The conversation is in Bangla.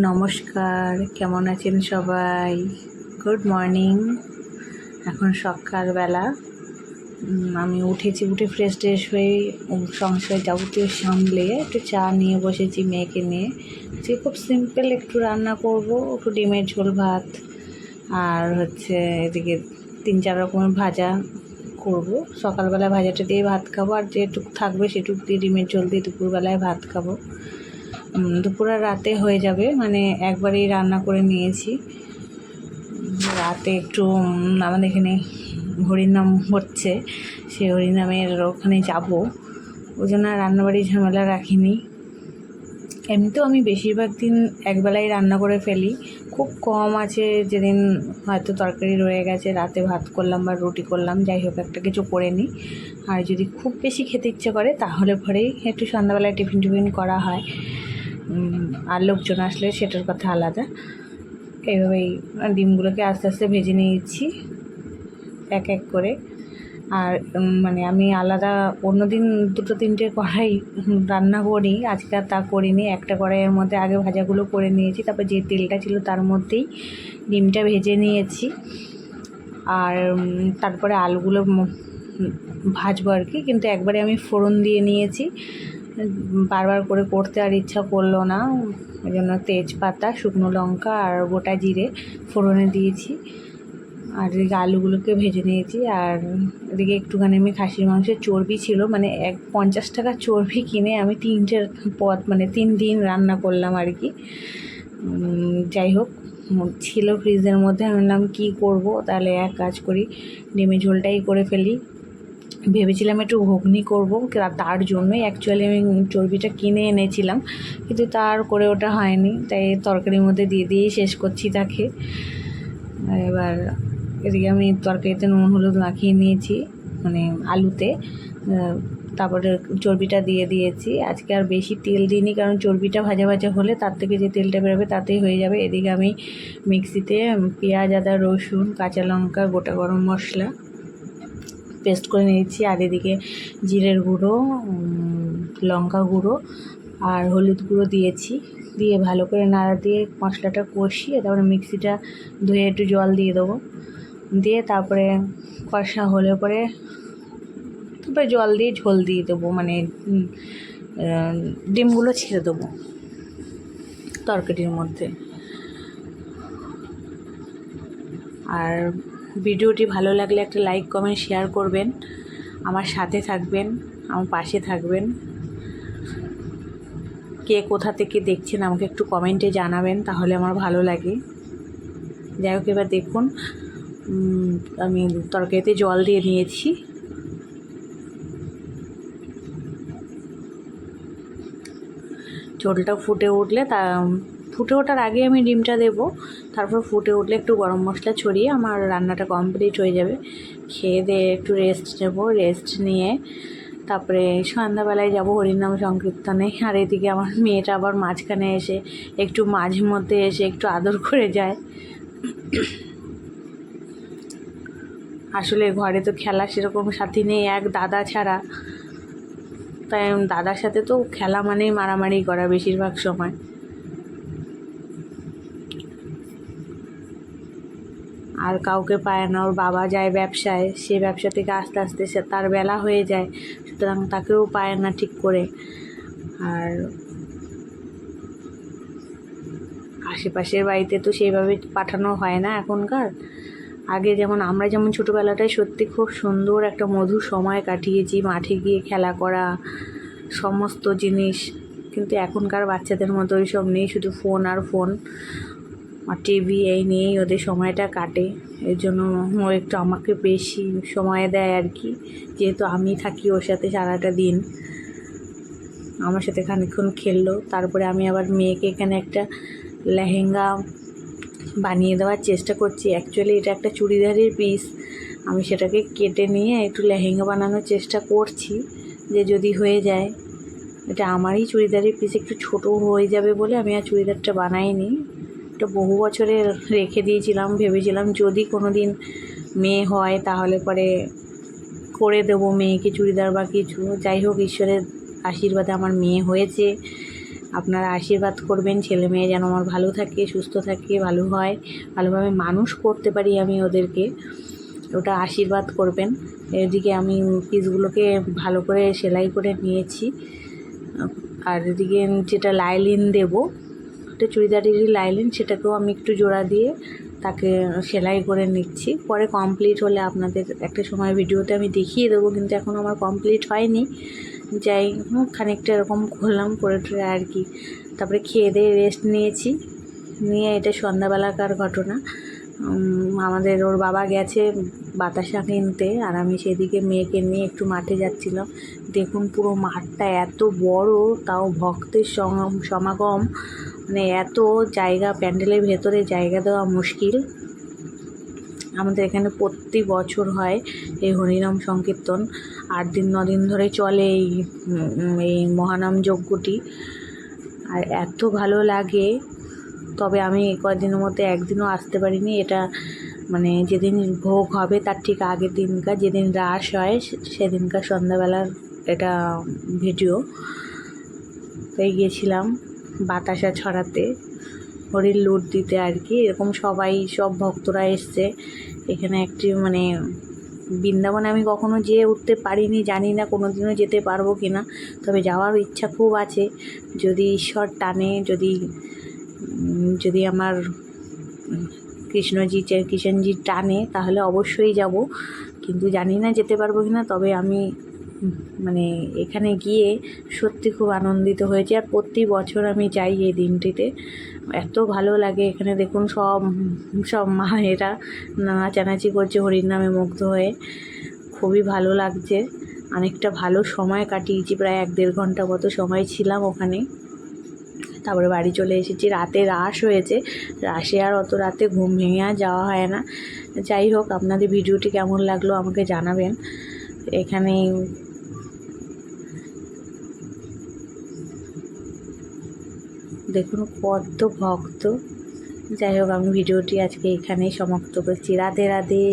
নমস্কার, কেমন আছেন সবাই? Good morning. এখন সকালবেলা আমি উঠে ফ্রেশ হয়ে সংসারে যাবতীয় সামলে একটু চা নিয়ে বসেছি মেয়েকে নিয়ে। যে খুব সিম্পল একটু রান্না করব, একটু ডিমের ঝোল ভাত আর এদিকে 3-4 রকমের ভাজা করব। সকালবেলা ভাজাটা দিয়ে ভাত খাবো, আর যেটুকু থাকবে সেটুকু দিয়ে ডিমের ঝোল দিয়ে দুপুরবেলায় ভাত খাবো। দুপুর আর রাতে হয়ে যাবে, মানে একবারেই রান্না করে নিয়েছি। রাতে একটু আমাদের এখানে হরিনাম হচ্ছে, সেই হরিনামের ওখানে যাব, ওই জন্য রান্নাবাড়ির ঝামেলা রাখিনি। এমনিতেও আমি বেশিরভাগ দিন একবেলাই রান্না করে ফেলি। খুব কম আছে যেদিন হয়তো তরকারি রয়ে গেছে, রাতে ভাত করলাম বা রুটি করলাম, যাই হোক একটা কিছু করে নিই। আর যদি খুব বেশি খেতে ইচ্ছে করে তাহলে পরেই একটু সন্ধ্যাবেলায় টিফিন করা হয়। আর লোকজন আসলে সেটার কথা আলাদা। এইভাবেই ডিমগুলোকে আস্তে আস্তে ভেজে নিয়েছি এক এক করে। আর মানে আমি আলাদা অন্যদিন 2-3টে কড়াই রান্না করি, আজকে আর তা করিনি। একটা কড়াইয়ের মধ্যে আগে ভাজাগুলো করে নিয়েছি, তারপর যে তেলটা ছিল তার মধ্যেই ডিমটা ভেজে নিয়েছি। আর তারপরে আলুগুলো ভাজবো আর কি, কিন্তু একবারে আমি ফোড়ন দিয়ে নিয়েছি। বারবার করে করতে আর ইচ্ছা করলো না, ওই জন্য তেজপাতা, শুকনো লঙ্কা আর গোটা জিরে ফোড়নে দিয়েছি। আর এদিকে আলুগুলোকে ভেজে নিয়েছি। আর এদিকে একটুখানি আমি খাসির মাংসের চর্বি ছিল, মানে 50 টাকার চর্বি কিনে আমি 3টে পদ, মানে 3 দিন রান্না করলাম আর কি। যাই হোক, ছিল ফ্রিজের মধ্যে। আমি বললাম কী করবো, তাহলে এক কাজ করি, ডিমের ঝোলটাই করে ফেলি। ভেবেছিলাম একটু ঘুগনি করবো, তার জন্যই অ্যাকচুয়ালি আমি চর্বিটা কিনে এনেছিলাম, কিন্তু তার করে ওটা হয়নি, তাই তরকারির মধ্যে দিয়েই শেষ করছি তাকে। এবার এদিকে আমি তরকারিতে নুন হলুদ মাখিয়ে নিয়েছি, মানে আলুতে, তারপরে চর্বিটা দিয়ে দিয়েছি। আজকে আর বেশি তেল দিইনি, কারণ চর্বিটা ভাজা ভাজা হলে তার থেকে যে তেলটা বেরোবে তাতেই হয়ে যাবে। এদিকে আমি মিক্সিতে পেঁয়াজ, আদা, রসুন, কাঁচা লঙ্কা, গোটা গরম মশলা পেস্ট করে নিয়েছি। আর এদিকে জিরের গুঁড়ো, লঙ্কা গুঁড়ো আর হলুদ গুঁড়ো দিয়েছি। দিয়ে ভালো করে নাড়া দিয়ে মশলাটা কষিয়ে তারপরে মিক্সিটা ধুয়ে একটু জল দিয়ে দেবো। দিয়ে তারপরে কষা হলে পরে তারপরে জল দিয়ে ঝোল দিয়ে দেবো, মানে ডিমগুলো ছেড়ে দেবো তরকারির মধ্যে। আর ভিডিওটি ভালো লাগলে একটা লাইক, কমেন্ট, শেয়ার করবেন। আমার সাথে থাকবেন, আমার পাশে থাকবেন। কে কোথা থেকে দেখছেন আমাকে একটু কমেন্টে জানাবেন, তাহলে আমার ভালো লাগে। যাই হোক, এবার দেখুন আমি তরকারিতে জল দিয়ে নিয়েছি। ঝোলটা ফুটে উঠলে ফুটে ওঠার আগে আমি ডিমটা দেবো, তারপর ফুটে উঠলে একটু গরম মশলা ছড়িয়ে আমার রান্নাটা কমপ্লিট হয়ে যাবে। খেয়ে দিয়ে একটু রেস্ট নেব, রেস্ট নিয়ে তারপরে সন্ধ্যাবেলায় যাব হরিনাম সংকীর্তনে। আর এদিকে আমার মেয়েটা আবার মাঝখানে এসে একটু মাঝে মধ্যে এসে একটু আদর করে যায়। আসলে ঘরে তো খেলা সেরকম সাথী নেই, এক দাদা ছাড়া, তাই দাদার সাথে তো খেলা মানেই মারামারি করা বেশিরভাগ সময়। আর কাউকে পায় না, ওর বাবা যায় ব্যবসায়, সে ব্যবসা থেকে আস্তে আস্তে সে তার বেলা হয়ে যায়, সুতরাং তাকেও পায় না ঠিক করে। আর আশেপাশের বাড়িতে তো সেইভাবে পাঠানো হয় না এখনকার। আগে আমরা যেমন ছোটোবেলাটায় সত্যি খুব সুন্দর একটা মধুর সময় কাটিয়েছি, মাঠে গিয়ে খেলা করা, সমস্ত জিনিস। কিন্তু এখনকার বাচ্চাদের মতো ওই সব নেই, শুধু ফোন আর ফোন আর টিভি, এই নিয়েই ওদের সময়টা কাটে। এর জন্য ও একটু আমাকে বেশি সময় দেয় আর কি, যেহেতু আমি থাকি ওর সাথে সারাটা দিন। আমার সাথে খানিকক্ষণ খেললো, তারপরে আমি আবার মেয়েকে এখানে একটা লেহেঙ্গা বানিয়ে দেওয়ার চেষ্টা করছি। অ্যাকচুয়ালি এটা একটা চুড়িদারের পিস, আমি সেটাকে কেটে নিয়ে একটু লেহেঙ্গা বানানোর চেষ্টা করছি, যে যদি হয়ে যায়। এটা আমারই চুড়িদারের পিস, একটু ছোটো হয়ে যাবে বলে আমি আর চুড়িদারটা বানাইনি। এটা বহু বছরে রেখে দিয়েছিলাম, ভেবেছিলাম যদি কোনো দিন মেয়ে হয় তাহলে পরে করে দেবো মেয়েকে চুড়িদার বা কিছু। যাই হোক, ঈশ্বরের আশীর্বাদে আমার মেয়ে হয়েছে। আপনারা আশীর্বাদ করবেন, ছেলে মেয়ে যেন আমার ভালো থাকে, সুস্থ থাকে, ভালো হয়, ভালোভাবে মানুষ করতে পারি আমি ওদেরকে, ওটা আশীর্বাদ করবেন। এদিকে আমি পিসগুলোকে ভালো করে সেলাই করে নিয়েছি। আর এদিকে যেটা লাইলিন দেবো, একটা চুড়িদারেরই লাইলিন, সেটাকেও আমি একটু জোড়া দিয়ে তাকে সেলাই করে নিচ্ছি। পরে কমপ্লিট হলে আপনাদের একটা সময় ভিডিওতে আমি দেখিয়ে দেবো, কিন্তু এখন আমার কমপ্লিট হয়নি। যাই হোক, খানিকটা এরকম করলাম, করে টরে আর কি। তারপরে খেয়ে দিয়ে রেস্ট নিয়েছি, নিয়ে এটা সন্ধ্যাবেলাকার ঘটনা। আমাদের ওর বাবা গেছে বাতাসা কিনতে, আর আমি সেদিকে মেয়েকে নিয়ে একটু মাঠে যাচ্ছিলাম। দেখুন পুরো মাঠটা এত বড়, তাও ভক্তের সমাগম, মানে এত জায়গা, প্যান্ডেলের ভেতরে জায়গা দেওয়া মুশকিল। আমাদের এখানে প্রতি বছর হয় এই হরিনাম সংকীর্তন, 8 দিন 9 দিন ধরে চলে এই মহানাম যজ্ঞটি, আর এত ভালো লাগে। তবে আমি কয়েকদিনের মধ্যে একদিনও আসতে পারিনি। এটা মানে যেদিন ভোগ হবে তার ঠিক আগের দিনকার, যেদিন রাস হয় সেদিনকার সন্ধ্যাবেলার এটা ভিডিও। তাই গিয়েছিলাম বাতাসা ছড়াতে, হরির লুট দিতে আর কি। এরকম সব ভক্তরা এসছে এখানে। একটি মানে বৃন্দাবনে আমি কখনো যেয়ে উঠতে পারিনি, জানি না কোনো দিনও যেতে পারবো কি না, তবে যাওয়ার ইচ্ছা খুব আছে। যদি ঈশ্বর টানে, যদি আমার কৃষ্ণজি টানে, তাহলে অবশ্যই যাব, কিন্তু জানি না যেতে পারবো কি না। তবে আমি মানে এখানে গিয়ে সত্যি খুব আনন্দিত হয়েছি, আর প্রতি বছর আমি যাই এই দিনটিতে। এত ভালো লাগে এখানে। দেখুন সব মায়েরা নাচানাচি করছে হরির নামে মুগ্ধ হয়ে, খুবই ভালো লাগছে। অনেকটা ভালো সময় কাটিয়েছি, প্রায় 1-1.5 ঘন্টা মতো সময় ছিলাম ওখানে। তারপরে বাড়ি চলে এসেছি। রাতে রাস হয়েছে, রাসে আর অত রাতে ঘুম ভেঙে আর যাওয়া হয় না। যাই হোক, আপনাদের ভিডিওটি কেমন লাগলো আমাকে জানাবেন। এখানে দেখুন কত ভক্ত। যাই হোক, আমি ভিডিওটি আজকে এখানেই সমাপ্ত করছি। রাধে রাধে।